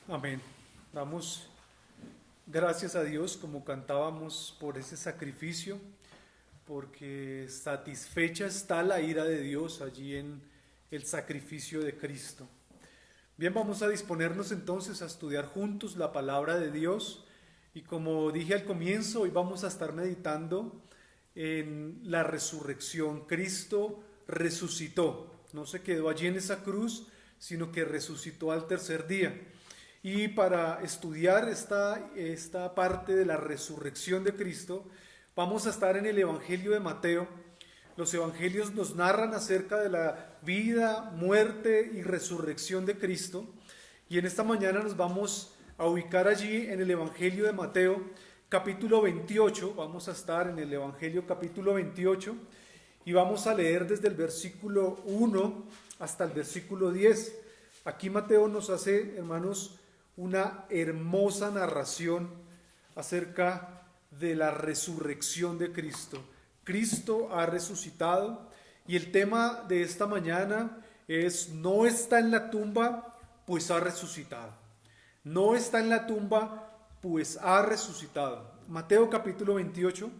Amén. Damos gracias a Dios como cantábamos por ese sacrificio, porque satisfecha está la ira de Dios allí en el sacrificio de Cristo. Bien, vamos a disponernos entonces a estudiar juntos la palabra de Dios y como dije al comienzo, hoy vamos a estar meditando en la resurrección. Cristo resucitó, no se quedó allí en esa cruz, sino que resucitó al tercer día. Y para estudiar esta parte de la resurrección de Cristo, vamos a estar en el Evangelio de Mateo. Los evangelios nos narran acerca de la vida, muerte y resurrección de Cristo. Y en esta mañana nos vamos a ubicar allí en el Evangelio de Mateo, capítulo 28. Vamos a estar en el Evangelio capítulo 28 y vamos a leer desde el versículo 1 hasta el versículo 10. Aquí Mateo nos hace, hermanos, una hermosa narración acerca de la resurrección de Cristo. Cristo ha resucitado y el tema de esta mañana es: no está en la tumba, pues ha resucitado. No está en la tumba, pues ha resucitado. Mateo capítulo 28,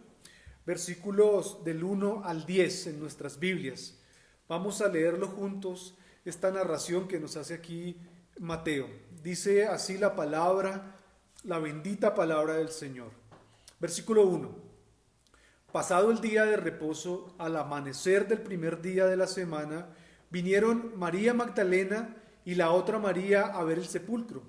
versículos del 1 al 10 en nuestras Biblias. Vamos a leerlo juntos, esta narración que nos hace aquí Mateo. Dice así la palabra, la bendita palabra del Señor. Versículo 1. Pasado el día de reposo, al amanecer del primer día de la semana, vinieron María Magdalena y la otra María a ver el sepulcro.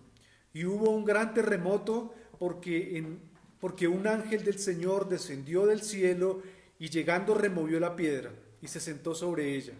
Y hubo un gran terremoto porque un ángel del Señor descendió del cielo y llegando removió la piedra y se sentó sobre ella.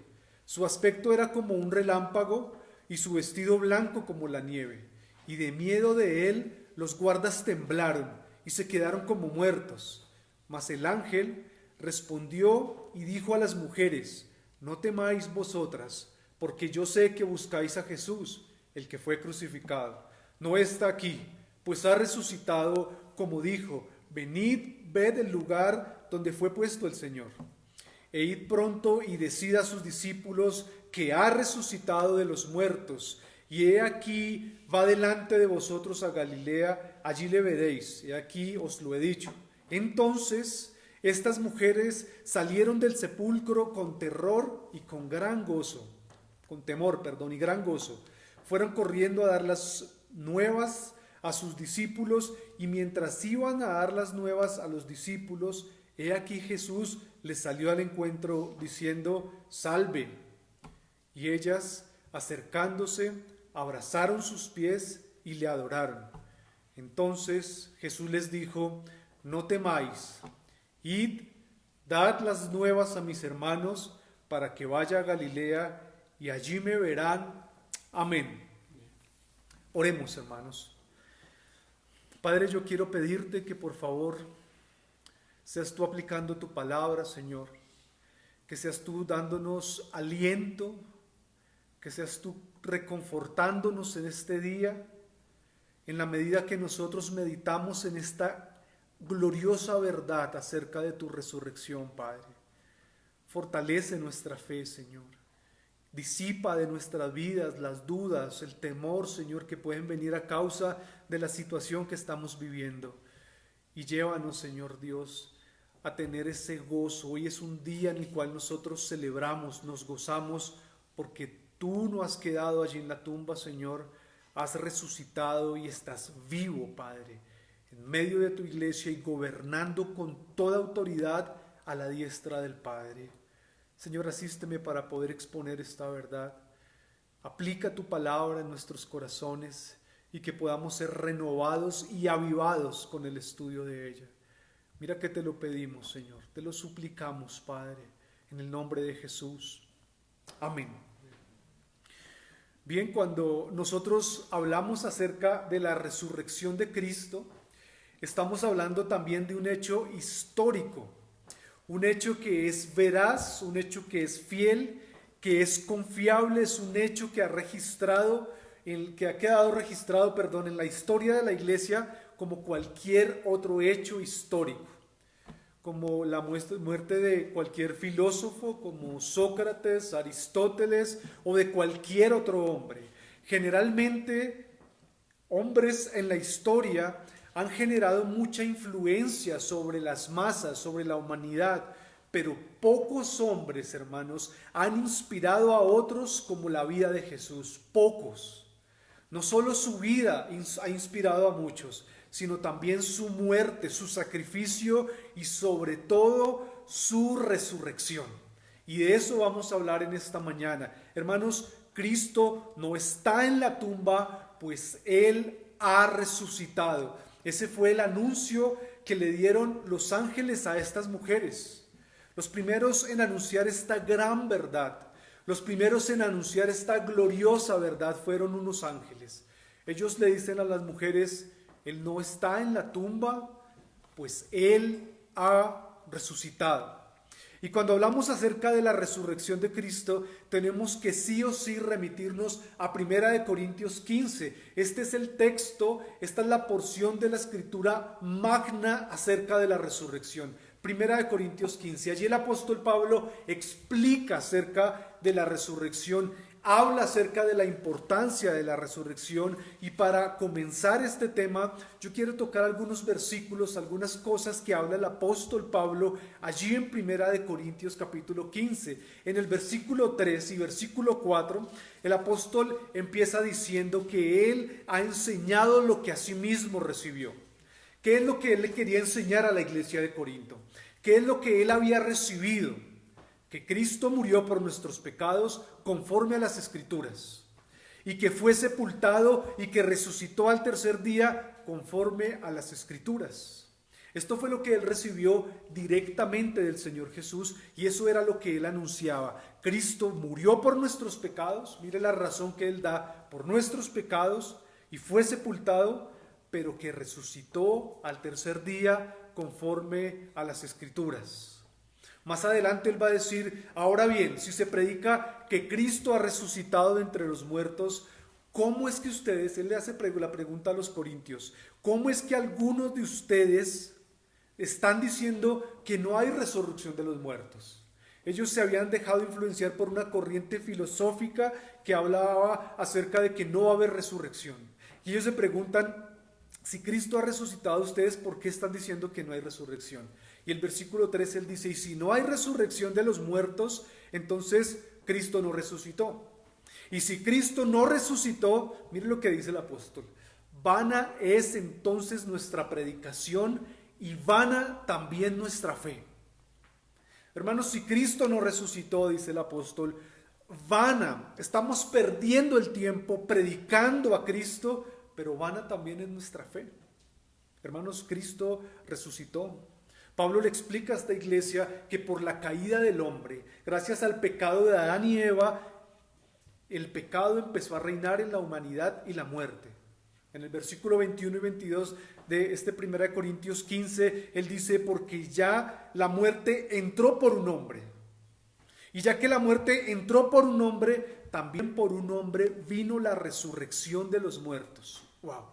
Su aspecto era como un relámpago y su vestido blanco como la nieve. Y de miedo de él los guardas temblaron y se quedaron como muertos. Mas el ángel respondió y dijo a las mujeres: no temáis vosotras, porque yo sé que buscáis a Jesús, el que fue crucificado. No está aquí, pues ha resucitado, como dijo. Venid, ved el lugar donde fue puesto el Señor. E id pronto y decid a sus discípulos que ha resucitado de los muertos. Y he aquí, va delante de vosotros a Galilea, allí le veréis. He aquí os lo he dicho. Entonces estas mujeres salieron del sepulcro con terror y con gran gozo, con temor, perdón, y gran gozo. Fueron corriendo a dar las nuevas a sus discípulos, y mientras iban a dar las nuevas a los discípulos, he aquí Jesús les salió al encuentro diciendo: salve. Y ellas, acercándose, abrazaron sus pies y le adoraron. Entonces Jesús les dijo: no temáis, id, dad las nuevas a mis hermanos, para que vaya a Galilea, y allí me verán. Amén. Oremos, hermanos. Padre, yo quiero pedirte que por favor seas tú aplicando tu palabra, Señor, que seas tú dándonos aliento, que seas tú reconfortándonos en este día, en la medida que nosotros meditamos en esta gloriosa verdad acerca de tu resurrección, Padre. Fortalece nuestra fe, Señor. Disipa de nuestras vidas las dudas, el temor, Señor, que pueden venir a causa de la situación que estamos viviendo. Y llévanos, Señor Dios, a tener ese gozo. Hoy es un día en el cual nosotros celebramos, nos gozamos, porque tú no has quedado allí en la tumba, Señor. Has resucitado y estás vivo, Padre, en medio de tu iglesia y gobernando con toda autoridad a la diestra del Padre. Señor, asísteme para poder exponer esta verdad. Aplica tu palabra en nuestros corazones y que podamos ser renovados y avivados con el estudio de ella. Mira que te lo pedimos, Señor, te lo suplicamos, Padre, en el nombre de Jesús. Amén. Bien, cuando nosotros hablamos acerca de la resurrección de Cristo, estamos hablando también de un hecho histórico. Un hecho que es veraz, un hecho que es fiel, que es confiable, es un hecho que ha quedado registrado, en la historia de la iglesia como cualquier otro hecho histórico, como la muerte de cualquier filósofo, como Sócrates, Aristóteles o de cualquier otro hombre. Generalmente hombres en la historia han generado mucha influencia sobre las masas, sobre la humanidad, pero pocos hombres, hermanos, han inspirado a otros como la vida de Jesús. Pocos. No solo su vida ha inspirado a muchos, sino también su muerte, su sacrificio y sobre todo su resurrección. Y de eso vamos a hablar en esta mañana. Hermanos, Cristo no está en la tumba, pues Él ha resucitado. Ese fue el anuncio que le dieron los ángeles a estas mujeres. Los primeros en anunciar esta gran verdad, los primeros en anunciar esta gloriosa verdad fueron unos ángeles. Ellos le dicen a las mujeres: Él no está en la tumba, pues Él ha resucitado. Y cuando hablamos acerca de la resurrección de Cristo, tenemos que sí o sí remitirnos a 1 Corintios 15. Este es el texto, esta es la porción de la escritura magna acerca de la resurrección. 1 Corintios 15. Allí el apóstol Pablo explica acerca de la resurrección, habla acerca de la importancia de la resurrección, y para comenzar este tema yo quiero tocar algunos versículos, algunas cosas que habla el apóstol Pablo allí en 1 Corintios capítulo 15. En el versículo 3 y versículo 4 el apóstol empieza diciendo que él ha enseñado lo que asimismo recibió. ¿Qué es lo que él le quería enseñar a la iglesia de Corinto? ¿Qué es lo que él había recibido? Que Cristo murió por nuestros pecados conforme a las Escrituras, y que fue sepultado y que resucitó al tercer día conforme a las Escrituras. Esto fue lo que él recibió directamente del Señor Jesús, y eso era lo que él anunciaba. Cristo murió por nuestros pecados, mire la razón que él da, por nuestros pecados, y fue sepultado, pero que resucitó al tercer día conforme a las Escrituras. Más adelante él va a decir: ahora bien, si se predica que Cristo ha resucitado de entre los muertos, ¿cómo es que ustedes, él le hace la pregunta a los corintios, cómo es que algunos de ustedes están diciendo que no hay resurrección de los muertos? Ellos se habían dejado influenciar por una corriente filosófica que hablaba acerca de que no va a haber resurrección. Y ellos se preguntan: si Cristo ha resucitado, ¿ustedes por qué están diciendo que no hay resurrección? Y el versículo 3 él dice: y si no hay resurrección de los muertos, entonces Cristo no resucitó. Y si Cristo no resucitó, mire lo que dice el apóstol: vana es entonces nuestra predicación y vana también nuestra fe. Hermanos, si Cristo no resucitó, dice el apóstol, vana, estamos perdiendo el tiempo predicando a Cristo, pero vana también es nuestra fe. Hermanos, Cristo resucitó. Pablo le explica a esta iglesia que por la caída del hombre, gracias al pecado de Adán y Eva, el pecado empezó a reinar en la humanidad y la muerte. En el versículo 21 y 22 de este 1 Corintios 15, él dice: porque ya la muerte entró por un hombre. Y ya que la muerte entró por un hombre, también por un hombre vino la resurrección de los muertos. Wow.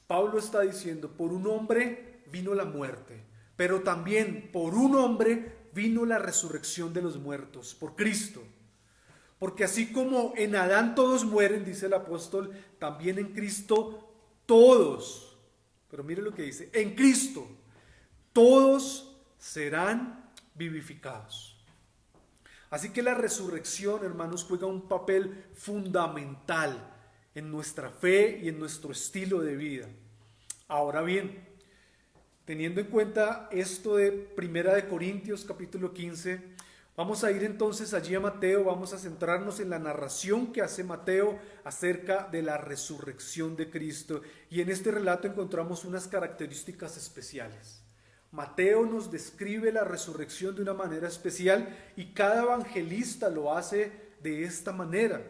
Pablo está diciendo: por un hombre vino la muerte, pero también por un hombre vino la resurrección de los muertos, por Cristo. Porque así como en Adán todos mueren, dice el apóstol, también en Cristo todos, pero mire lo que dice, en Cristo todos serán vivificados. Así que la resurrección, hermanos, juega un papel fundamental en nuestra fe y en nuestro estilo de vida. Ahora bien, teniendo en cuenta esto de 1 Corintios capítulo 15, vamos a ir entonces allí a Mateo, vamos a centrarnos en la narración que hace Mateo acerca de la resurrección de Cristo. Y en este relato encontramos unas características especiales. Mateo nos describe la resurrección de una manera especial y cada evangelista lo hace de esta manera.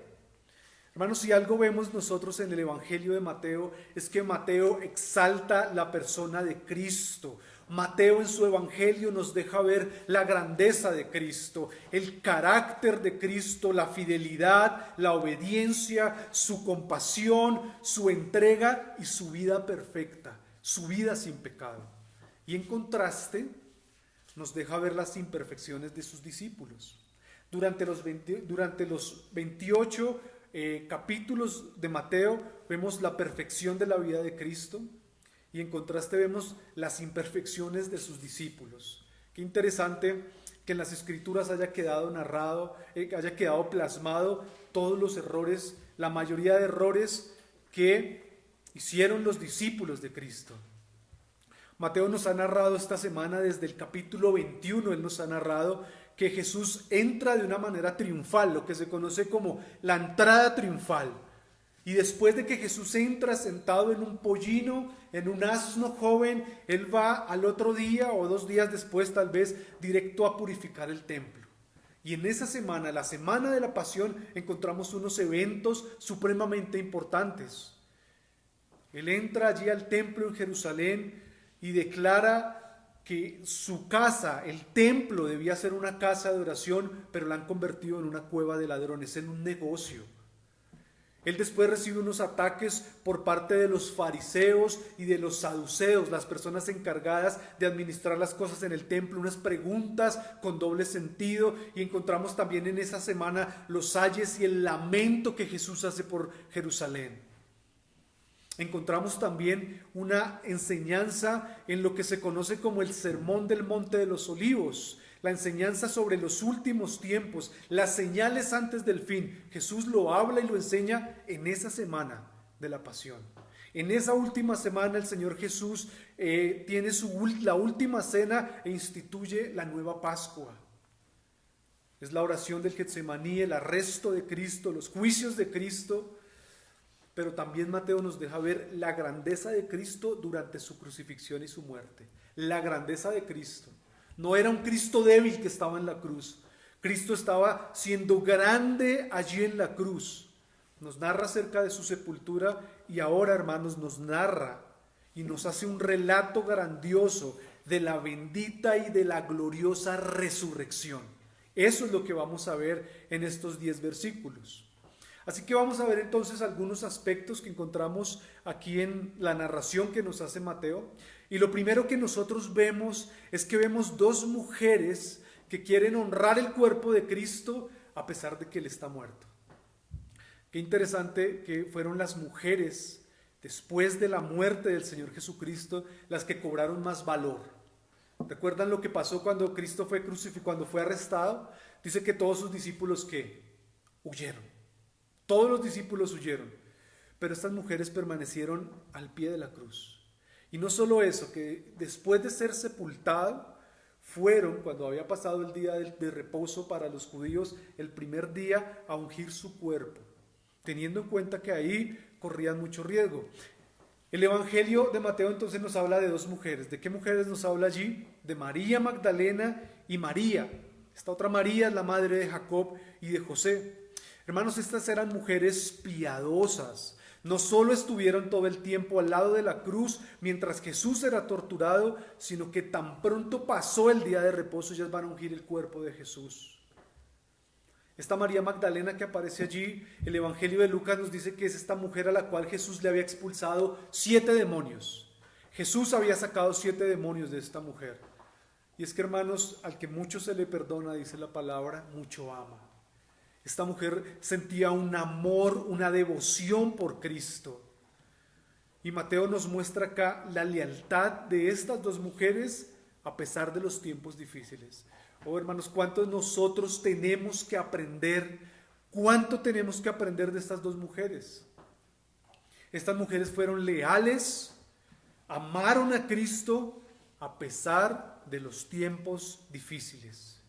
Hermanos, si algo vemos nosotros en el Evangelio de Mateo es que Mateo exalta la persona de Cristo. Mateo en su Evangelio nos deja ver la grandeza de Cristo, el carácter de Cristo, la fidelidad, la obediencia, su compasión, su entrega y su vida perfecta, su vida sin pecado. Y en contraste nos deja ver las imperfecciones de sus discípulos. Durante los 28 capítulos de Mateo vemos la perfección de la vida de Cristo y en contraste vemos las imperfecciones de sus discípulos. Qué interesante que en las Escrituras haya quedado narrado, haya quedado plasmado todos los errores, la mayoría de errores que hicieron los discípulos de Cristo. Mateo nos ha narrado esta semana desde el capítulo 21, él nos ha narrado que Jesús entra de una manera triunfal, lo que se conoce como la entrada triunfal. Y después de que Jesús entra sentado en un pollino, en un asno joven, él va al otro día o 2 días después tal vez directo a purificar el templo. Y en esa semana, la semana de la pasión, encontramos unos eventos supremamente importantes. Él entra allí al templo en Jerusalén y declara que su casa, el templo, debía ser una casa de oración, pero la han convertido en una cueva de ladrones, en un negocio. Él después recibe unos ataques por parte de los fariseos y de los saduceos, las personas encargadas de administrar las cosas en el templo, unas preguntas con doble sentido, y encontramos también en esa semana los ayes y el lamento que Jesús hace por Jerusalén. Encontramos también una enseñanza en lo que se conoce como el Sermón del Monte de los Olivos, la enseñanza sobre los últimos tiempos, las señales antes del fin. Jesús lo habla y lo enseña en esa semana de la pasión. En esa última semana el Señor Jesús tiene la última cena e instituye la nueva Pascua. Es la oración del Getsemaní, el arresto de Cristo, los juicios de Cristo. Pero también Mateo nos deja ver la grandeza de Cristo durante su crucifixión y su muerte. La grandeza de Cristo. No era un Cristo débil que estaba en la cruz. Cristo estaba siendo grande allí en la cruz. Nos narra acerca de su sepultura y ahora, hermanos, nos narra y nos hace un relato grandioso de la bendita y de la gloriosa resurrección. Eso es lo que vamos a ver en estos 10 versículos. Así que vamos a ver entonces algunos aspectos que encontramos aquí en la narración que nos hace Mateo. Y lo primero que nosotros vemos es que vemos 2 mujeres que quieren honrar el cuerpo de Cristo a pesar de que Él está muerto. Qué interesante que fueron las mujeres, después de la muerte del Señor Jesucristo, las que cobraron más valor. ¿Recuerdan lo que pasó cuando Cristo fue crucificado, cuando fue arrestado? Dice que todos sus discípulos, ¿qué? Huyeron. Todos los discípulos huyeron, pero estas mujeres permanecieron al pie de la cruz. Y no solo eso, que después de ser sepultado, fueron, cuando había pasado el día de reposo para los judíos, el primer día a ungir su cuerpo, teniendo en cuenta que ahí corrían mucho riesgo. El Evangelio de Mateo entonces nos habla de 2 mujeres. ¿De qué mujeres nos habla allí? De María Magdalena y María. Esta otra María es la madre de Jacob y de José. Hermanos, estas eran mujeres piadosas. No solo estuvieron todo el tiempo al lado de la cruz mientras Jesús era torturado, sino que tan pronto pasó el día de reposo, ellas van a ungir el cuerpo de Jesús. Esta María Magdalena que aparece allí, el Evangelio de Lucas nos dice que es esta mujer a la cual Jesús le había expulsado 7 demonios. Jesús había sacado 7 demonios de esta mujer. Y es que, hermanos, al que mucho se le perdona, dice la palabra, mucho ama. Esta mujer sentía un amor, una devoción por Cristo. Y Mateo nos muestra acá la lealtad de estas 2 mujeres a pesar de los tiempos difíciles. Oh, hermanos, ¿cuánto nosotros tenemos que aprender? ¿Cuánto tenemos que aprender de estas 2 mujeres? Estas mujeres fueron leales, amaron a Cristo a pesar de los tiempos difíciles.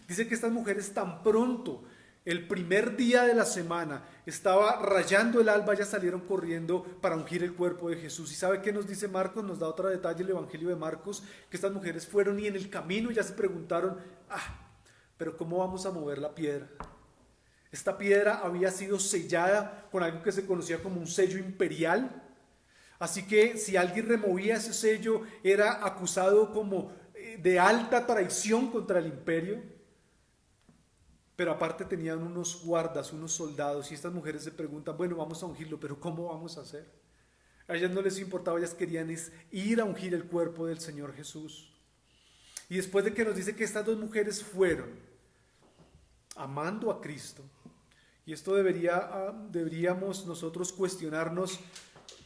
Dice que estas mujeres tan pronto, el primer día de la semana, estaba rayando el alba, ya salieron corriendo para ungir el cuerpo de Jesús. ¿Y sabe qué nos dice Marcos? Nos da otro detalle el Evangelio de Marcos, que estas mujeres fueron y en el camino ya se preguntaron, pero ¿cómo vamos a mover la piedra? Esta piedra había sido sellada con algo que se conocía como un sello imperial. Así que si alguien removía ese sello, era acusado como de alta traición contra el imperio. Pero aparte tenían unos guardas, unos soldados, y estas mujeres se preguntan, bueno, vamos a ungirlo, pero ¿cómo vamos a hacer? A ellas no les importaba, ellas querían ir a ungir el cuerpo del Señor Jesús. Y después de que nos dice que estas 2 mujeres fueron amando a Cristo Y esto deberíamos nosotros cuestionarnos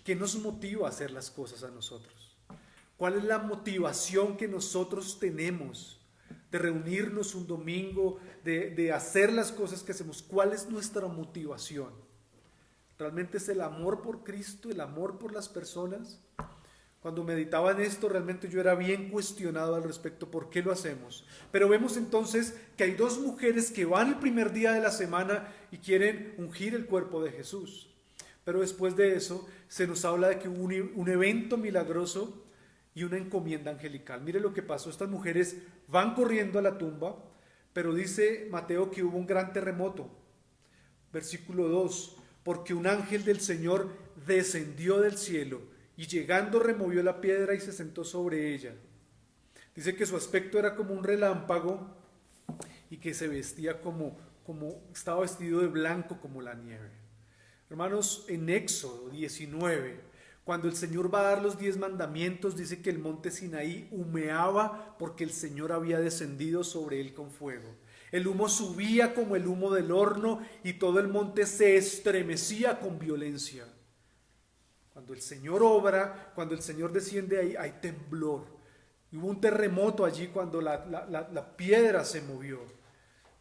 qué nos motiva a hacer las cosas a nosotros. ¿Cuál es la motivación que nosotros tenemos de reunirnos un domingo, de hacer las cosas que hacemos? ¿Cuál es nuestra motivación? ¿Realmente es el amor por Cristo, el amor por las personas? Cuando meditaba en esto, realmente yo era bien cuestionado al respecto, ¿por qué lo hacemos? Pero vemos entonces que hay dos mujeres que van el primer día de la semana y quieren ungir el cuerpo de Jesús. Pero después de eso se nos habla de que hubo un evento milagroso y una encomienda angelical. Mire lo que pasó, estas mujeres van corriendo a la tumba, pero dice Mateo que hubo un gran terremoto. Versículo 2, porque un ángel del Señor descendió del cielo y llegando removió la piedra y se sentó sobre ella. Dice que su aspecto era como un relámpago y que se vestía estaba vestido de blanco como la nieve. Hermanos, en Éxodo 19, cuando el Señor va a dar los 10 mandamientos, dice que el monte Sinaí humeaba porque el Señor había descendido sobre él con fuego. El humo subía como el humo del horno y todo el monte se estremecía con violencia. Cuando el Señor obra, cuando el Señor desciende ahí, hay temblor. Hubo un terremoto allí cuando la piedra se movió.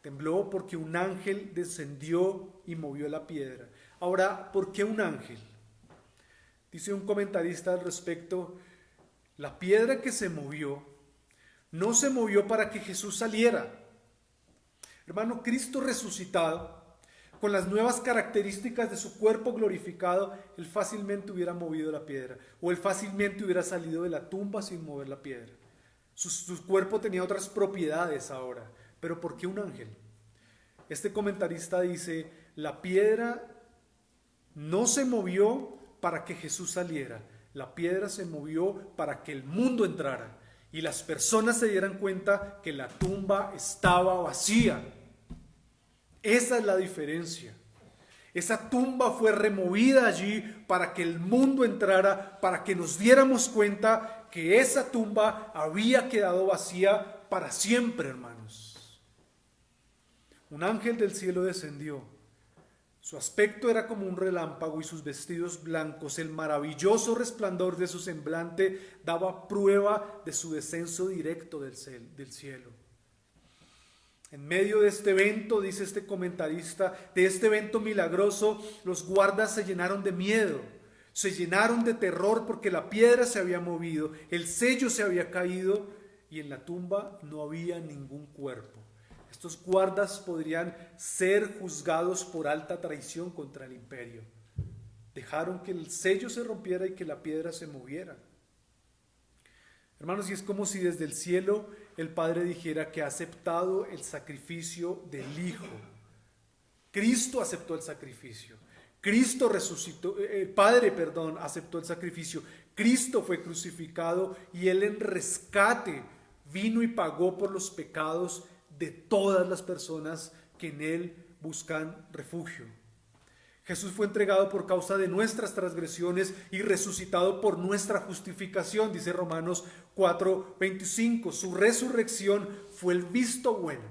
Tembló porque un ángel descendió y movió la piedra. Ahora, ¿por qué un ángel? Dice un comentarista al respecto, la piedra que se movió, no se movió para que Jesús saliera. Hermano, Cristo resucitado, con las nuevas características de su cuerpo glorificado, él fácilmente hubiera movido la piedra, o él fácilmente hubiera salido de la tumba sin mover la piedra. Su cuerpo tenía otras propiedades ahora, pero ¿por qué un ángel? Este comentarista dice, la piedra no se movió para que Jesús saliera, la piedra se movió para que el mundo entrara y las personas se dieran cuenta que la tumba estaba vacía. Esa es la diferencia. Esa tumba fue removida allí para que el mundo entrara, para que nos diéramos cuenta que esa tumba había quedado vacía para siempre, hermanos. Un ángel del cielo descendió. Su aspecto era como un relámpago y sus vestidos blancos. El maravilloso resplandor de su semblante daba prueba de su descenso directo del cielo. En medio de este evento, dice este comentarista, de este evento milagroso, los guardas se llenaron de miedo, se llenaron de terror porque la piedra se había movido, el sello se había caído y en la tumba no había ningún cuerpo. Estos guardas podrían ser juzgados por alta traición contra el imperio. Dejaron que el sello se rompiera y que la piedra se moviera. Hermanos, y es como si desde el cielo el Padre dijera que ha aceptado el sacrificio del Hijo. Cristo aceptó el sacrificio. Cristo resucitó, aceptó el sacrificio. Cristo fue crucificado y Él en rescate vino y pagó por los pecados de todas las personas que en Él buscan refugio. Jesús fue entregado por causa de nuestras transgresiones y resucitado por nuestra justificación, dice Romanos 4:25. Su resurrección fue el visto bueno.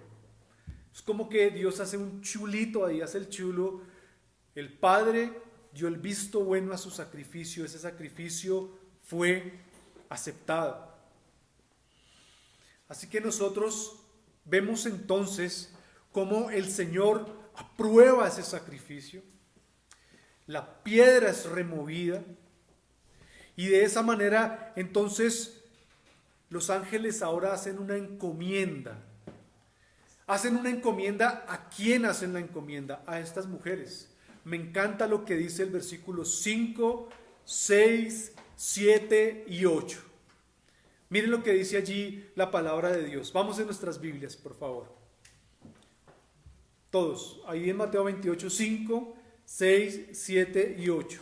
Es como que Dios hace un chulito ahí, hace el chulo. El Padre dio el visto bueno a su sacrificio. Ese sacrificio fue aceptado. Así que nosotros vemos entonces cómo el Señor aprueba ese sacrificio. La piedra es removida y de esa manera entonces los ángeles ahora hacen una encomienda. Hacen una encomienda. ¿A quién hacen la encomienda? A estas mujeres. Me encanta lo que dice el versículo 5, 6, 7 y 8. Miren lo que dice allí la palabra de Dios. Vamos en nuestras Biblias, por favor. Todos. Ahí en Mateo 28, 5, 6, 7 y 8.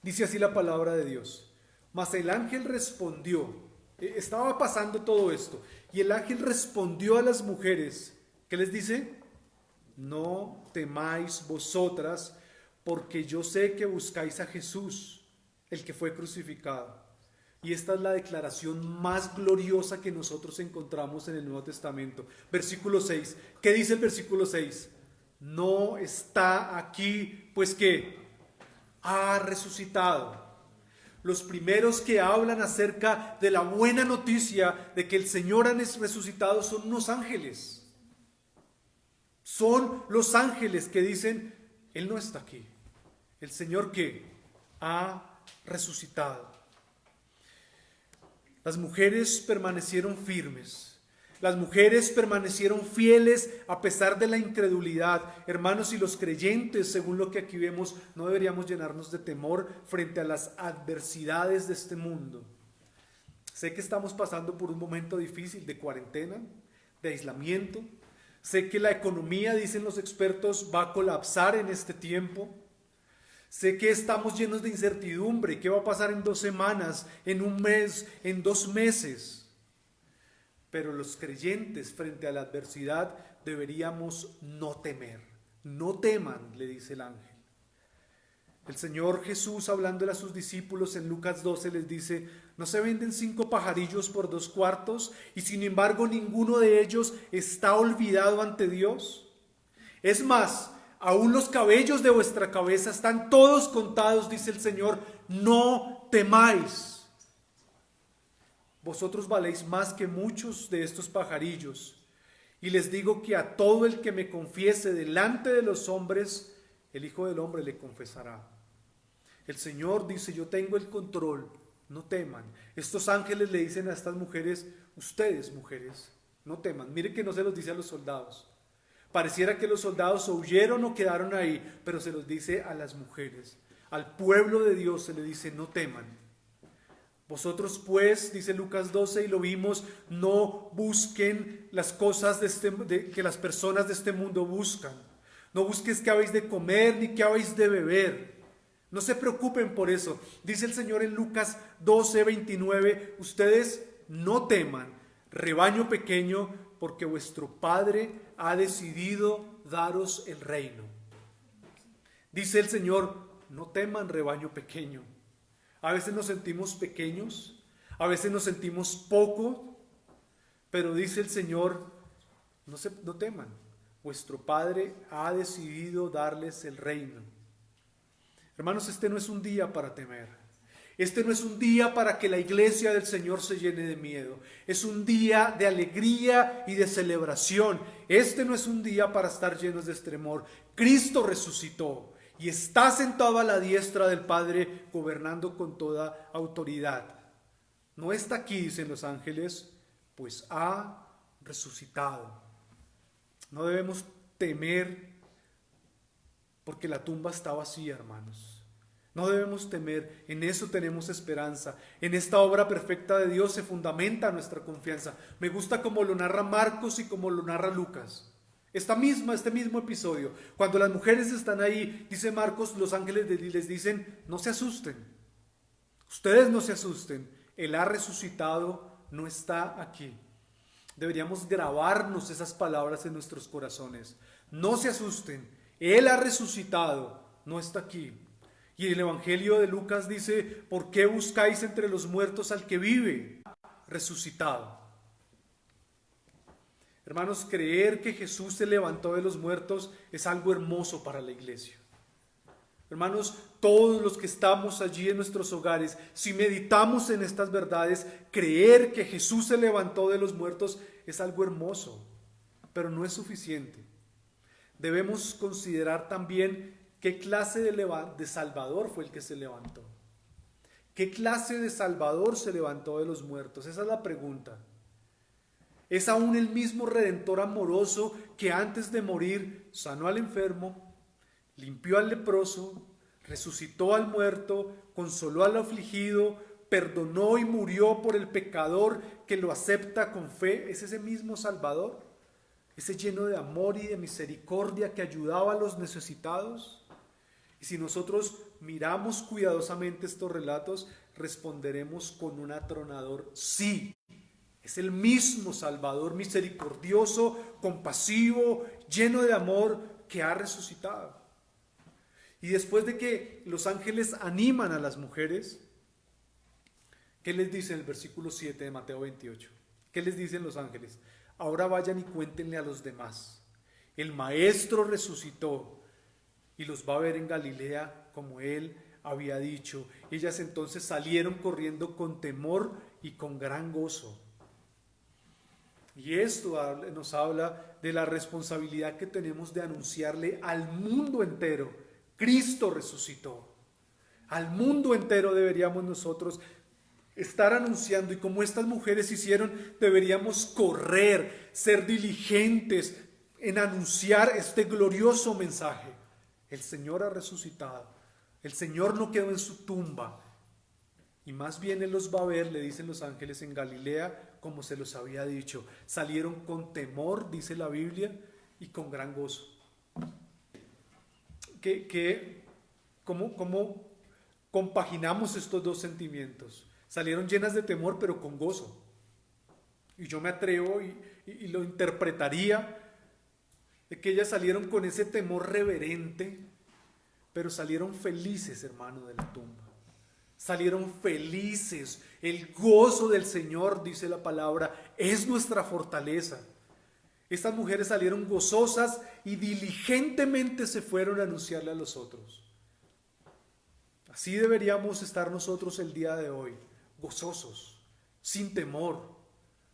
Dice así la palabra de Dios. Mas el ángel respondió. Estaba pasando todo esto. Y el ángel respondió a las mujeres. ¿Qué les dice? No temáis vosotras, porque yo sé que buscáis a Jesús, el que fue crucificado. Y esta es la declaración más gloriosa que nosotros encontramos en el Nuevo Testamento. Versículo 6. ¿Qué dice el versículo 6? no está aquí, pues que ha resucitado. Los primeros que hablan acerca de la buena noticia de que el Señor ha resucitado son unos ángeles. Son los ángeles que dicen, Él no está aquí. El Señor que ha resucitado. Las mujeres permanecieron firmes. Las mujeres permanecieron fieles a pesar de la incredulidad. Hermanos, y los creyentes, según lo que aquí vemos, no deberíamos llenarnos de temor frente a las adversidades de este mundo. Sé que estamos pasando por un momento difícil de cuarentena, de aislamiento. Sé que la economía, dicen los expertos, va a colapsar en este tiempo. Sé que estamos llenos de incertidumbre. ¿Qué va a pasar en 2 semanas, en 1 mes, en 2 meses? Pero los creyentes frente a la adversidad deberíamos no temer. No teman, le dice el ángel. El Señor Jesús, hablándole a sus discípulos en Lucas 12, les dice, ¿no se venden 5 pajarillos por 2 cuartos? Y sin embargo ninguno de ellos está olvidado ante Dios. Es más, aún los cabellos de vuestra cabeza están todos contados, dice el Señor, no temáis. Vosotros valéis más que muchos de estos pajarillos. Y les digo que a todo el que me confiese delante de los hombres, el Hijo del Hombre le confesará. El Señor dice, yo tengo el control, no teman. Estos ángeles le dicen a estas mujeres, ustedes mujeres, no teman. Mire que no se los dice a los soldados. Pareciera que los soldados huyeron o quedaron ahí, pero se los dice a las mujeres. Al pueblo de Dios se le dice, no teman. Vosotros pues, dice Lucas 12, y lo vimos, no busquen las cosas que las personas de este mundo buscan. No busques qué habéis de comer ni qué habéis de beber. No se preocupen por eso. Dice el Señor en Lucas 12, 29, ustedes no teman, rebaño pequeño, porque vuestro Padre ha decidido daros el reino. Dice el Señor, no teman, rebaño pequeño. A veces nos sentimos pequeños, a veces nos sentimos poco, pero dice el Señor, no teman, vuestro Padre ha decidido darles el reino. Hermanos, este no es un día para temer, este no es un día para que la iglesia del Señor se llene de miedo, es un día de alegría y de celebración. Este no es un día para estar llenos de estremor. Cristo resucitó y está sentado a la diestra del Padre, gobernando con toda autoridad. No está aquí, dicen los ángeles, pues ha resucitado. No debemos temer porque la tumba está vacía, hermanos. No debemos temer, en eso tenemos esperanza. En esta obra perfecta de Dios se fundamenta nuestra confianza. Me gusta como lo narra Marcos y como lo narra Lucas. Este mismo episodio, cuando las mujeres están ahí, dice Marcos, los ángeles les dicen, no se asusten, ustedes no se asusten, Él ha resucitado, no está aquí. Deberíamos grabarnos esas palabras en nuestros corazones. No se asusten, Él ha resucitado, no está aquí. Y el Evangelio de Lucas dice, ¿por qué buscáis entre los muertos al que vive? Resucitado. Hermanos, creer que Jesús se levantó de los muertos es algo hermoso para la iglesia. Hermanos, todos los que estamos allí en nuestros hogares, si meditamos en estas verdades, creer que Jesús se levantó de los muertos es algo hermoso, pero no es suficiente. Debemos considerar también qué clase de Salvador fue el que se levantó. ¿Qué clase de Salvador se levantó de los muertos? Esa es la pregunta. Es aún el mismo Redentor amoroso que antes de morir sanó al enfermo, limpió al leproso, resucitó al muerto, consoló al afligido, perdonó y murió por el pecador que lo acepta con fe. Es ese mismo Salvador, ese lleno de amor y de misericordia que ayudaba a los necesitados. Y si nosotros miramos cuidadosamente estos relatos, responderemos con un atronador sí. Es el mismo Salvador misericordioso, compasivo, lleno de amor que ha resucitado. Y después de que los ángeles animan a las mujeres, ¿qué les dice el versículo 7 de Mateo 28? ¿Qué les dicen los ángeles? Ahora vayan y cuéntenle a los demás El Maestro resucitó y los va a ver en Galilea como Él había dicho. Ellas entonces salieron corriendo con temor y con gran gozo. Y esto nos habla de la responsabilidad que tenemos de anunciarle al mundo entero: Cristo resucitó. Al mundo entero deberíamos nosotros estar anunciando, y como estas mujeres hicieron, deberíamos correr, ser diligentes en anunciar este glorioso mensaje. El Señor ha resucitado, el Señor no quedó en su tumba, y más bien Él los va a ver, le dicen los ángeles, en Galilea, como se los había dicho. Salieron con temor, dice la Biblia, y con gran gozo. ¿Cómo compaginamos estos dos sentimientos? Salieron llenas de temor, pero con gozo. Y yo me atrevo y lo interpretaría de que ellas salieron con ese temor reverente, pero salieron felices, hermano, de la tumba. Salieron felices. El gozo del Señor, dice la palabra, es nuestra fortaleza. Estas mujeres salieron gozosas y diligentemente se fueron a anunciarle a los otros. Así deberíamos estar nosotros el día de hoy, gozosos, sin temor,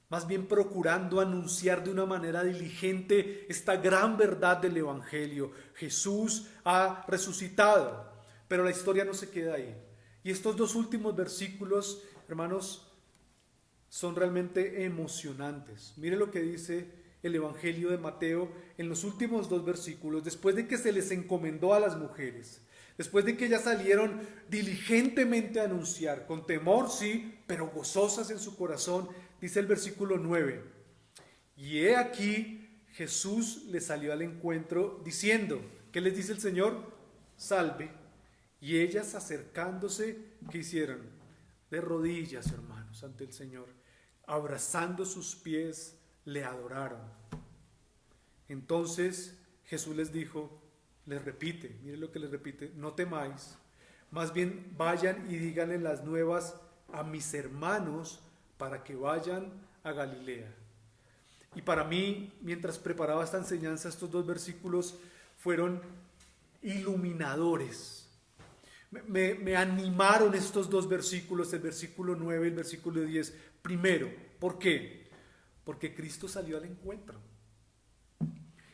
más bien procurando anunciar de una manera diligente esta gran verdad del Evangelio. Jesús ha resucitado, pero la historia no se queda ahí. Y estos dos últimos versículos, hermanos, son realmente emocionantes. Mire lo que dice el Evangelio de Mateo en los últimos dos versículos, después de que se les encomendó a las mujeres, después de que ellas salieron diligentemente a anunciar, con temor sí, pero gozosas en su corazón. Dice el versículo 9, y he aquí Jesús les salió al encuentro diciendo, ¿qué les dice el Señor? Salve. Y ellas acercándose, ¿qué hicieron? De rodillas, hermanos, ante el Señor, abrazando sus pies, le adoraron. Entonces Jesús les dijo, les repite, miren lo que les repite: no temáis, más bien vayan y díganle las nuevas a mis hermanos para que vayan a Galilea. Y para mí, mientras preparaba esta enseñanza, estos dos versículos fueron iluminadores. Me animaron estos dos versículos, el versículo 9 y el versículo 10. Primero, ¿por qué? Porque Cristo salió al encuentro.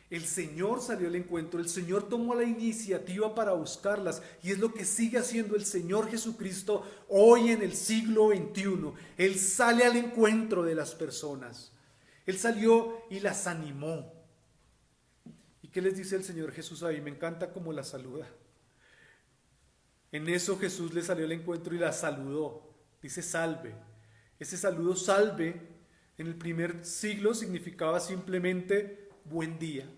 El Señor salió al encuentro, el Señor tomó la iniciativa para buscarlas, y es lo que sigue haciendo el Señor Jesucristo hoy en el siglo XXI. Él sale al encuentro de las personas. Él salió y las animó. ¿Y qué les dice el Señor Jesús ahí? Me encanta cómo las saluda. En eso Jesús le salió al encuentro y la saludó. Dice salve. Ese saludo salve en el primer siglo significaba simplemente buen día.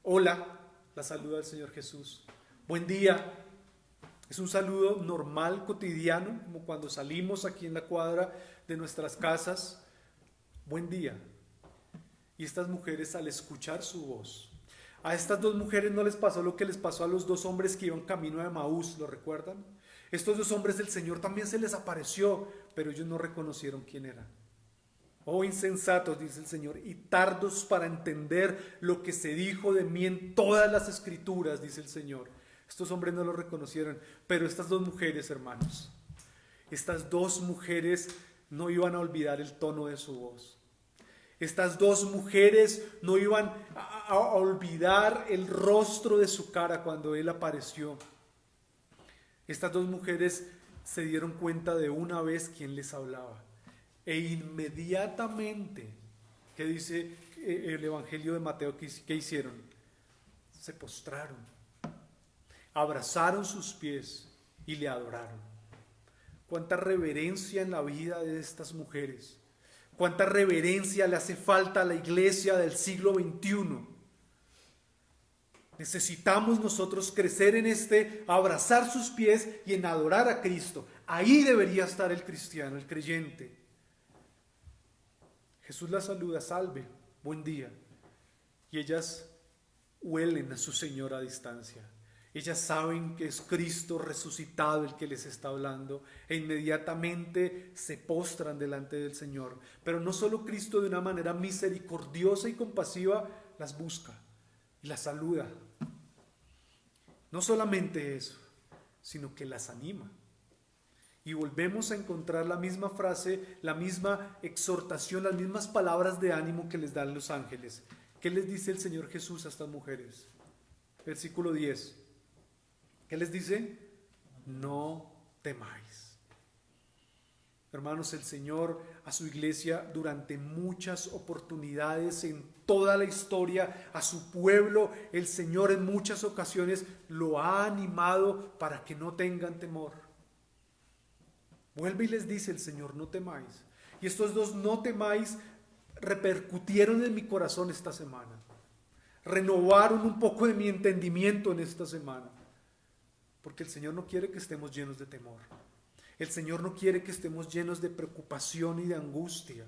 Hola, la saluda el Señor Jesús. Buen día. Es un saludo normal, cotidiano, como cuando salimos aquí en la cuadra de nuestras casas. Buen día. Y estas mujeres, al escuchar su voz, a estas dos mujeres no les pasó lo que les pasó a los dos hombres que iban camino a Emaús, ¿lo recuerdan? Estos dos hombres del Señor también se les apareció, pero ellos no reconocieron quién era. Oh insensatos, dice el Señor, y tardos para entender lo que se dijo de mí en todas las Escrituras, dice el Señor. Estos hombres no lo reconocieron, pero estas dos mujeres, hermanos, estas dos mujeres no iban a olvidar el tono de su voz. Estas dos mujeres no iban a olvidar el rostro de su cara cuando Él apareció. Estas dos mujeres se dieron cuenta de una vez quién les hablaba. E inmediatamente, ¿qué dice el Evangelio de Mateo? ¿Qué hicieron? Se postraron, abrazaron sus pies y le adoraron. Cuánta reverencia en la vida de estas mujeres. Cuánta reverencia le hace falta a la iglesia del siglo XXI. Necesitamos nosotros crecer en abrazar sus pies y en adorar a Cristo. Ahí debería estar el cristiano, el creyente. Jesús las saluda, salve, buen día. Y ellas huelen a su Señor a distancia. Ellas saben que es Cristo resucitado el que les está hablando, e inmediatamente se postran delante del Señor. Pero no solo Cristo de una manera misericordiosa y compasiva, las busca y las saluda. No solamente eso, sino que las anima. Y volvemos a encontrar la misma frase, la misma exhortación, las mismas palabras de ánimo que les dan los ángeles. ¿Qué les dice el Señor Jesús a estas mujeres? Versículo 10. ¿Qué les dice? No temáis. Hermanos, el Señor a su iglesia durante muchas oportunidades en toda la historia, a su pueblo, el Señor en muchas ocasiones lo ha animado para que no tengan temor. Vuelve y les dice el Señor, no temáis. Y estos dos no temáis repercutieron en mi corazón esta semana. Renovaron un poco de mi entendimiento en esta semana. Porque el Señor no quiere que estemos llenos de temor. El Señor no quiere que estemos llenos de preocupación y de angustia.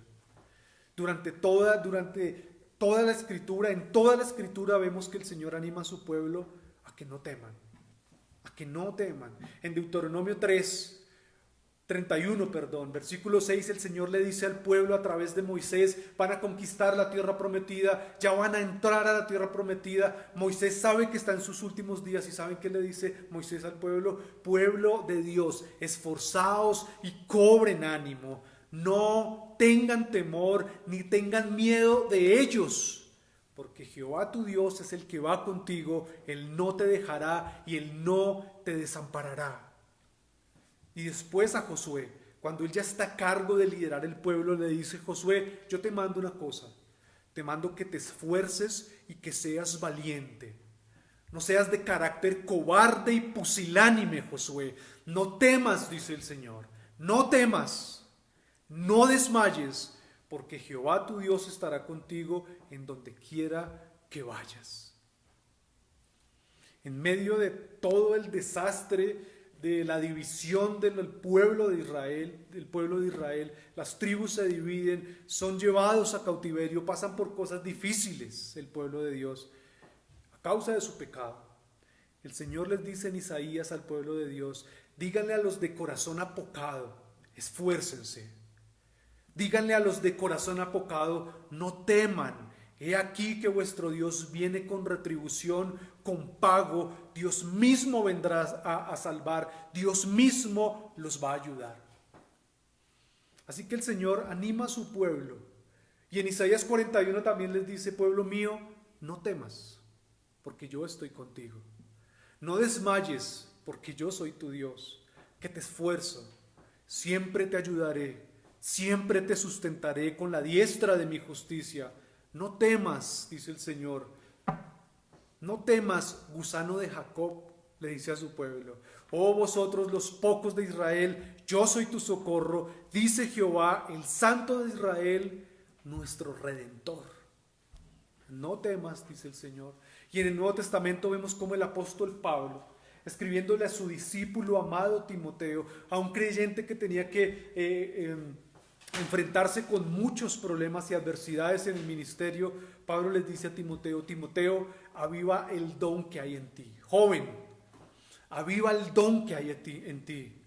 Durante toda la Escritura, en toda la Escritura vemos que el Señor anima a su pueblo a que no teman. A que no teman. En Deuteronomio 31, versículo 6, el Señor le dice al pueblo a través de Moisés, van a conquistar la tierra prometida, ya van a entrar a la tierra prometida. Moisés sabe que está en sus últimos días y ¿saben qué le dice Moisés al pueblo? Pueblo de Dios, esforzaos y cobren ánimo, no tengan temor ni tengan miedo de ellos, porque Jehová tu Dios es el que va contigo, Él no te dejará y Él no te desamparará. Y después a Josué, cuando él ya está a cargo de liderar el pueblo, le dice: Josué, yo te mando una cosa, te mando que te esfuerces y que seas valiente. No seas de carácter cobarde y pusilánime, Josué. No temas, dice el Señor, no temas, no desmayes, porque Jehová tu Dios estará contigo en donde quiera que vayas. En medio de todo el desastre de la división del pueblo de Israel, las tribus se dividen, son llevados a cautiverio, pasan por cosas difíciles el pueblo de Dios a causa de su pecado. El Señor les dice en Isaías al pueblo de Dios: díganle a los de corazón apocado, esfuércense. Díganle a los de corazón apocado, no teman. He aquí que vuestro Dios viene con retribución, con pago. Dios mismo vendrá a salvar. Dios mismo los va a ayudar. Así que el Señor anima a su pueblo. Y en Isaías 41 también les dice: pueblo mío, no temas, porque yo estoy contigo. No desmayes, porque yo soy tu Dios, que te esfuerzo. Siempre te ayudaré, siempre te sustentaré con la diestra de mi justicia. No temas, dice el Señor, no temas, gusano de Jacob, le dice a su pueblo. Oh vosotros los pocos de Israel, yo soy tu socorro, dice Jehová, el Santo de Israel, nuestro Redentor. No temas, dice el Señor. Y en el Nuevo Testamento vemos cómo el apóstol Pablo, escribiéndole a su discípulo amado Timoteo, a un creyente que tenía que enfrentarse con muchos problemas y adversidades en el ministerio, Pablo les dice a Timoteo: Timoteo, aviva el don que hay en ti. Joven, aviva el don que hay en ti,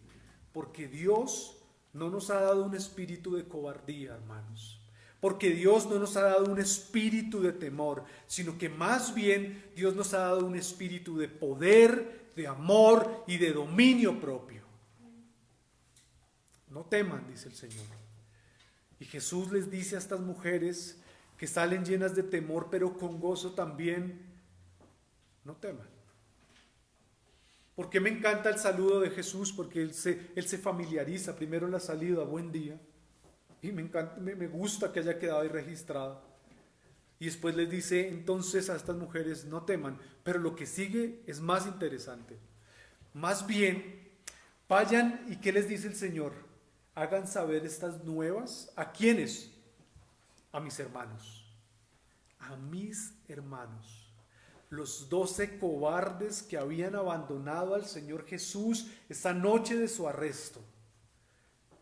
porque Dios no nos ha dado un espíritu de cobardía, hermanos. Porque Dios no nos ha dado un espíritu de temor, sino que más bien Dios nos ha dado un espíritu de poder, de amor y de dominio propio. No teman, dice el Señor. Y Jesús les dice a estas mujeres que salen llenas de temor, pero con gozo también: no teman. ¿Por qué me encanta el saludo de Jesús? Porque Él se familiariza primero en la salida: buen día. Y me encanta, me gusta que haya quedado ahí registrado. Y después les dice entonces a estas mujeres: no teman. Pero lo que sigue es más interesante. Más bien, vayan, ¿y qué les dice el Señor? Hagan saber estas nuevas. ¿A quiénes? A mis hermanos. A mis hermanos. Los 12 cobardes que habían abandonado al Señor Jesús esa noche de su arresto.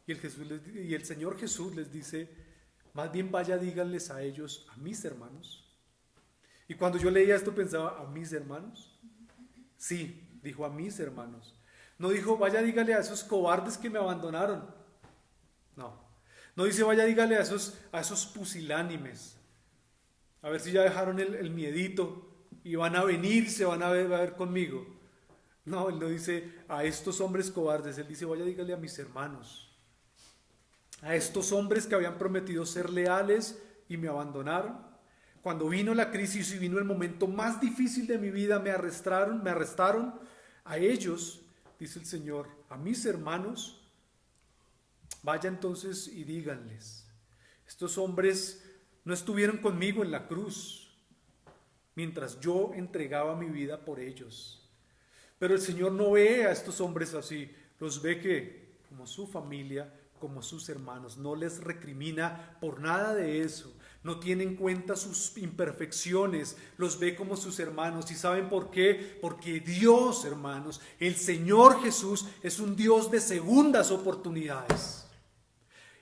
Y el Señor Jesús les dice: más bien vaya, díganles a ellos, a mis hermanos. Y cuando yo leía esto pensaba: ¿a mis hermanos? Sí, dijo a mis hermanos. No dijo: vaya, dígale a esos cobardes que me abandonaron. No dice: vaya, dígale a esos pusilánimes. A ver si ya dejaron el miedito y van a venir, se van a ver conmigo. No, él no dice a estos hombres cobardes, él dice, vaya, dígale a mis hermanos, a estos hombres que habían prometido ser leales y me abandonaron. Cuando vino la crisis y vino el momento más difícil de mi vida, me arrestaron, a ellos, dice el Señor, a mis hermanos, vaya entonces y díganles, estos hombres no estuvieron conmigo en la cruz, mientras yo entregaba mi vida por ellos. Pero el Señor no ve a estos hombres así, los ve que como su familia, como sus hermanos, no les recrimina por nada de eso, no tiene en cuenta sus imperfecciones, los ve como sus hermanos. ¿Y saben por qué? Porque Dios, hermanos, el Señor Jesús es un Dios de segundas oportunidades.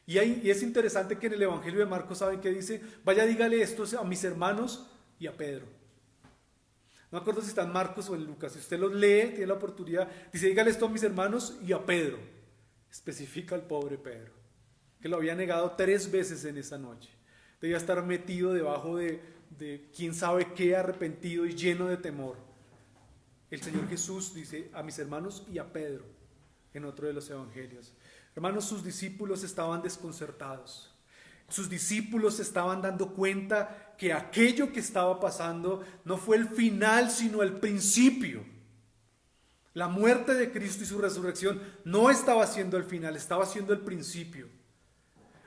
Y es interesante que en el Evangelio de Marcos, ¿saben qué dice? Vaya, dígale esto a mis hermanos y a Pedro. No me acuerdo si está en Marcos o en Lucas. Si usted los lee, tiene la oportunidad, dice, dígale esto a mis hermanos y a Pedro. Especifica al pobre Pedro, que lo había negado 3 veces en esa noche. Debía estar metido debajo de quién sabe qué, arrepentido y lleno de temor. El Señor Jesús dice a mis hermanos y a Pedro en otro de los evangelios. Hermanos, sus discípulos estaban desconcertados. Sus discípulos se estaban dando cuenta que aquello que estaba pasando no fue el final, sino el principio. La muerte de Cristo y su resurrección no estaba siendo el final, estaba siendo el principio.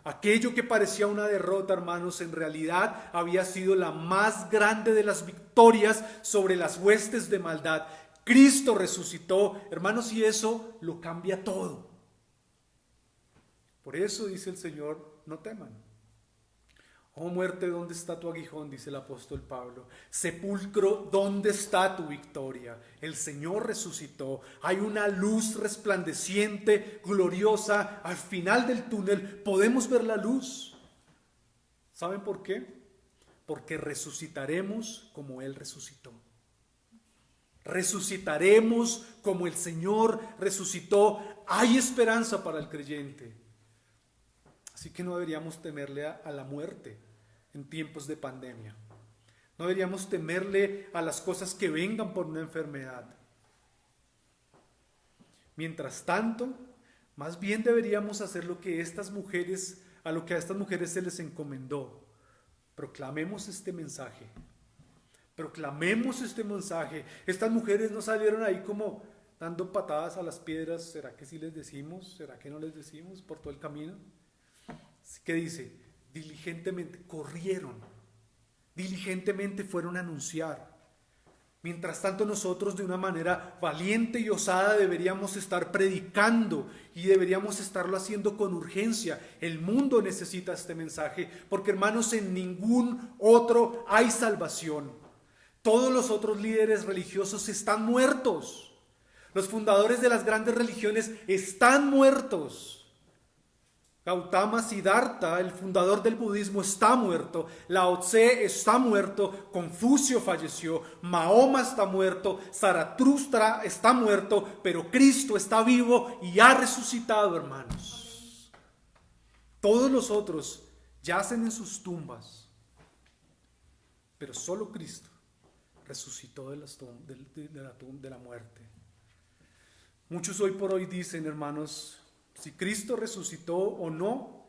Aquello que parecía una derrota, hermanos, en realidad había sido la más grande de las victorias sobre las huestes de maldad. Cristo resucitó, hermanos, y eso lo cambia todo. Por eso dice el Señor, no teman. Oh muerte, ¿dónde está tu aguijón?, dice el apóstol Pablo. Sepulcro, ¿dónde está tu victoria? El Señor resucitó. Hay una luz resplandeciente, gloriosa. Al final del túnel podemos ver la luz. ¿Saben por qué? Porque resucitaremos como Él resucitó. Resucitaremos como el Señor resucitó. Hay esperanza para el creyente. Así que no deberíamos temerle a la muerte en tiempos de pandemia. No deberíamos temerle a las cosas que vengan por una enfermedad. Mientras tanto, más bien deberíamos hacer lo que a estas mujeres se les encomendó. Proclamemos este mensaje. Proclamemos este mensaje. Estas mujeres no salieron ahí como dando patadas a las piedras. ¿Será que sí les decimos? ¿Será que no les decimos por todo el camino? ¿Qué dice? Diligentemente corrieron, diligentemente fueron a anunciar. Mientras tanto, nosotros de una manera valiente y osada deberíamos estar predicando y deberíamos estarlo haciendo con urgencia. El mundo necesita este mensaje porque, hermanos, en ningún otro hay salvación. Todos los otros líderes religiosos están muertos. Los fundadores de las grandes religiones están muertos. Gautama Siddhartha, el fundador del budismo, está muerto. Lao Tse está muerto. Confucio falleció. Mahoma está muerto. Zaratustra está muerto. Pero Cristo está vivo y ha resucitado, hermanos. Todos los otros yacen en sus tumbas. Pero solo Cristo resucitó de la muerte. Muchos hoy por hoy dicen, hermanos, si Cristo resucitó o no,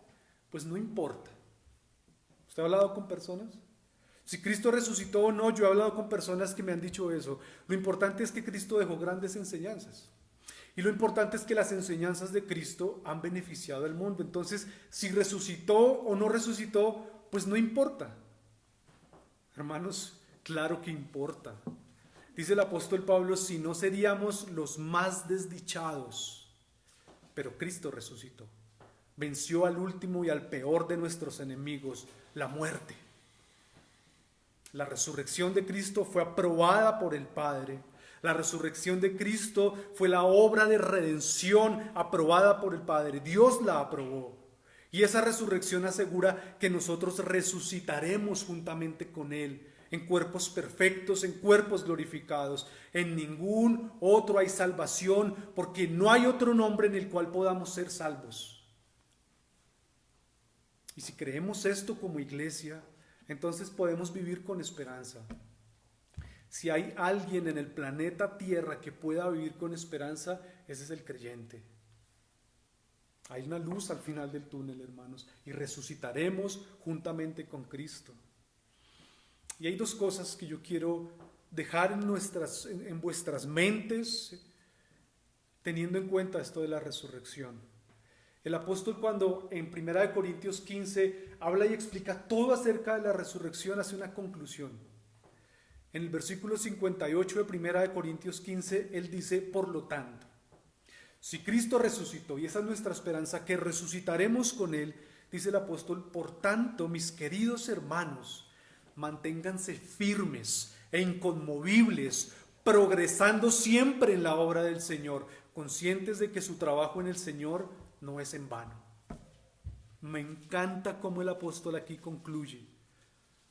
pues no importa. ¿Usted ha hablado con personas? Si Cristo resucitó o no, yo he hablado con personas que me han dicho eso. Lo importante es que Cristo dejó grandes enseñanzas. Y lo importante es que las enseñanzas de Cristo han beneficiado al mundo. Entonces, si resucitó o no resucitó, pues no importa. Hermanos, claro que importa. Dice el apóstol Pablo, si no seríamos los más desdichados. Pero Cristo resucitó, venció al último y al peor de nuestros enemigos, la muerte. La resurrección de Cristo fue aprobada por el Padre. La resurrección de Cristo fue la obra de redención aprobada por el Padre. Dios la aprobó. Y esa resurrección asegura que nosotros resucitaremos juntamente con Él, en cuerpos perfectos, en cuerpos glorificados. En ningún otro hay salvación, porque no hay otro nombre en el cual podamos ser salvos. Y si creemos esto como iglesia, entonces podemos vivir con esperanza. Si hay alguien en el planeta Tierra que pueda vivir con esperanza, ese es el creyente. Hay una luz al final del túnel, hermanos, y resucitaremos juntamente con Cristo. Y hay dos cosas que yo quiero dejar en vuestras mentes, teniendo en cuenta esto de la resurrección. El apóstol, cuando en 1 Corintios 15 habla y explica todo acerca de la resurrección, hace una conclusión. En el versículo 58 de 1 Corintios 15, él dice: por lo tanto, si Cristo resucitó, y esa es nuestra esperanza, que resucitaremos con Él, dice el apóstol, por tanto, mis queridos hermanos, manténganse firmes e inconmovibles, progresando siempre en la obra del Señor, conscientes de que su trabajo en el Señor no es en vano. Me encanta cómo el apóstol aquí concluye: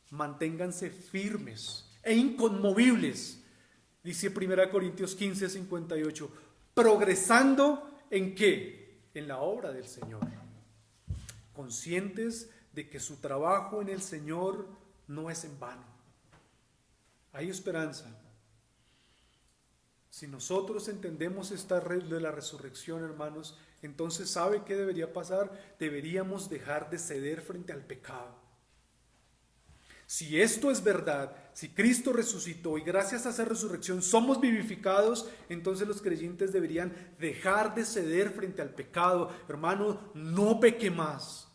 manténganse firmes e inconmovibles, dice 1 Corintios 15, 58, progresando ¿en qué? En la obra del Señor, conscientes de que su trabajo en el Señor no es en vano. Hay esperanza. Si nosotros entendemos esta red de la resurrección, hermanos, entonces ¿sabe qué debería pasar? Deberíamos dejar de ceder frente al pecado. Si esto es verdad, si Cristo resucitó y gracias a esa resurrección somos vivificados, entonces los creyentes deberían dejar de ceder frente al pecado. Hermano, no peque más.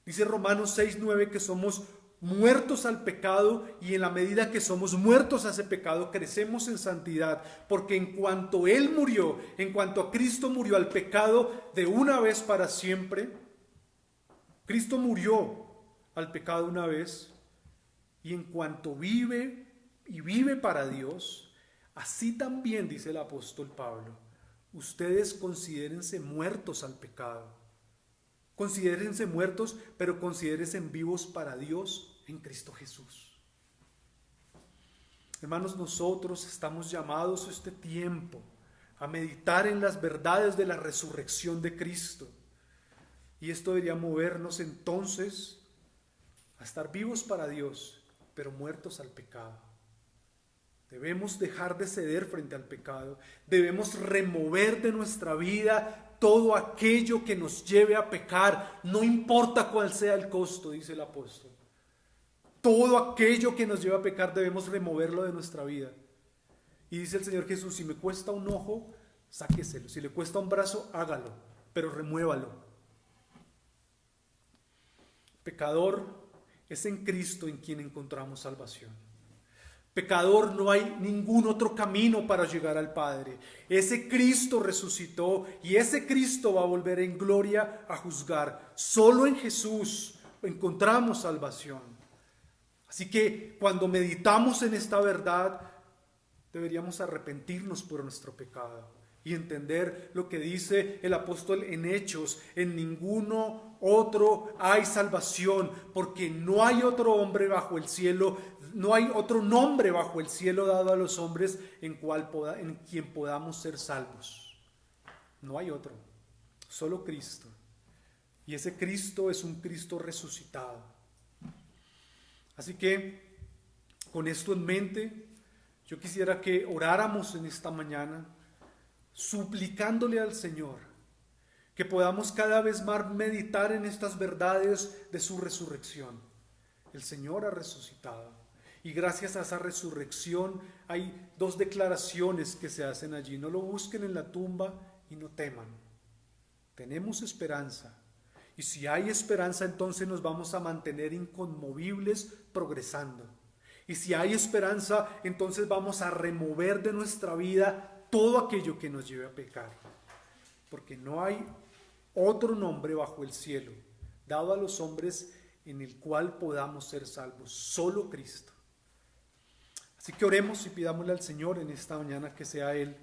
Dice Romanos 6:9 que somos muertos al pecado, y en la medida que somos muertos a ese pecado, crecemos en santidad, porque en cuanto Él murió, en cuanto a Cristo murió al pecado de una vez para siempre, Cristo murió al pecado una vez, y en cuanto vive y vive para Dios, así también, dice el apóstol Pablo, ustedes considérense muertos al pecado. Considérense muertos, pero considérense vivos para Dios en Cristo Jesús. Hermanos, nosotros estamos llamados este tiempo a meditar en las verdades de la resurrección de Cristo. Y esto debería movernos entonces a estar vivos para Dios, pero muertos al pecado. Debemos dejar de ceder frente al pecado. Debemos remover de nuestra vida todo aquello que nos lleve a pecar, no importa cuál sea el costo, dice el apóstol. Todo aquello que nos lleve a pecar debemos removerlo de nuestra vida. Y dice el Señor Jesús: si me cuesta un ojo, sáqueselo. Si le cuesta un brazo, hágalo, pero remuévalo. Pecador, es en Cristo en quien encontramos salvación. Pecador, no hay ningún otro camino para llegar al Padre. Ese Cristo resucitó y ese Cristo va a volver en gloria a juzgar. Solo en Jesús encontramos salvación. Así que cuando meditamos en esta verdad, deberíamos arrepentirnos por nuestro pecado y entender lo que dice el apóstol en Hechos: en ninguno otro hay salvación, porque no hay otro hombre bajo el cielo, no hay otro nombre bajo el cielo dado a los hombres en quien podamos ser salvos. No hay otro, solo Cristo. Y ese Cristo es un Cristo resucitado. Así que, con esto en mente, yo quisiera que oráramos en esta mañana, suplicándole al Señor que podamos cada vez más meditar en estas verdades de su resurrección. El Señor ha resucitado, y gracias a esa resurrección hay dos declaraciones que se hacen allí: no lo busquen en la tumba y no teman. Tenemos esperanza, y si hay esperanza, entonces nos vamos a mantener inconmovibles progresando. Y si hay esperanza, entonces vamos a remover de nuestra vida todo aquello que nos lleve a pecar. Porque no hay otro nombre bajo el cielo dado a los hombres en el cual podamos ser salvos, solo Cristo. Así que oremos y pidámosle al Señor en esta mañana que sea Él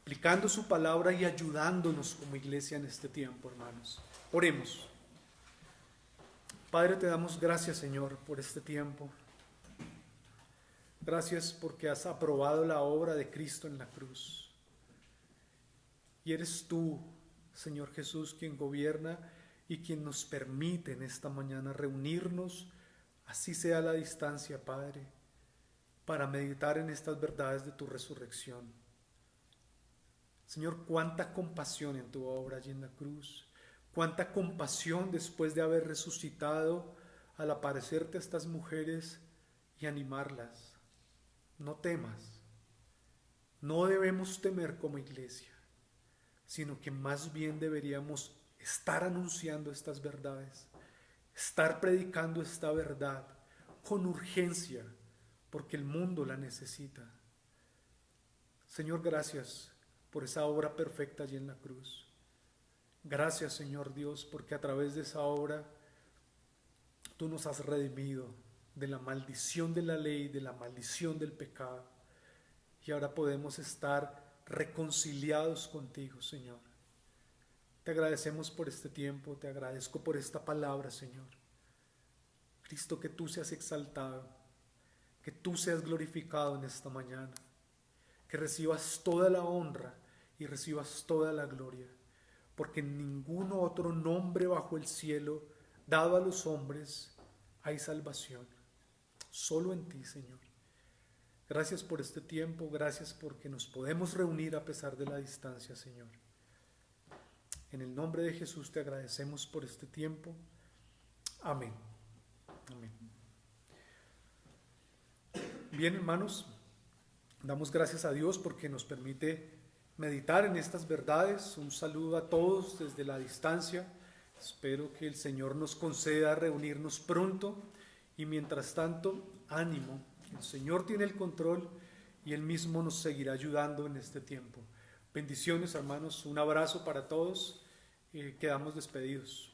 aplicando su palabra y ayudándonos como iglesia en este tiempo, hermanos. Oremos. Padre, te damos gracias, Señor, por este tiempo. Gracias porque has aprobado la obra de Cristo en la cruz. Y eres tú, Señor Jesús, quien gobierna y quien nos permite en esta mañana reunirnos Así sea la distancia, Padre, para meditar en estas verdades de tu resurrección. Señor, cuánta compasión en tu obra allí en la cruz, cuánta compasión después de haber resucitado al aparecerte a estas mujeres y animarlas. No temas, no debemos temer como iglesia, sino que más bien deberíamos estar anunciando estas verdades, estar predicando esta verdad con urgencia, porque el mundo la necesita. Señor, gracias por esa obra perfecta allí en la cruz. Gracias, Señor Dios, porque a través de esa obra tú nos has redimido de la maldición de la ley, de la maldición del pecado. Y ahora podemos estar reconciliados contigo, Señor. Te agradecemos por este tiempo, te agradezco por esta palabra, Señor. Cristo, que tú seas exaltado, que tú seas glorificado en esta mañana, que recibas toda la honra y recibas toda la gloria, porque en ningún otro nombre bajo el cielo dado a los hombres hay salvación, solo en ti, Señor. Gracias por este tiempo, gracias porque nos podemos reunir a pesar de la distancia, Señor. En el nombre de Jesús te agradecemos por este tiempo. Amén. Amén. Bien, hermanos, damos gracias a Dios porque nos permite meditar en estas verdades. Un saludo a todos desde la distancia. Espero que el Señor nos conceda reunirnos pronto y mientras tanto, ánimo. El Señor tiene el control y Él mismo nos seguirá ayudando en este tiempo. Bendiciones, hermanos. Un abrazo para todos. Quedamos despedidos.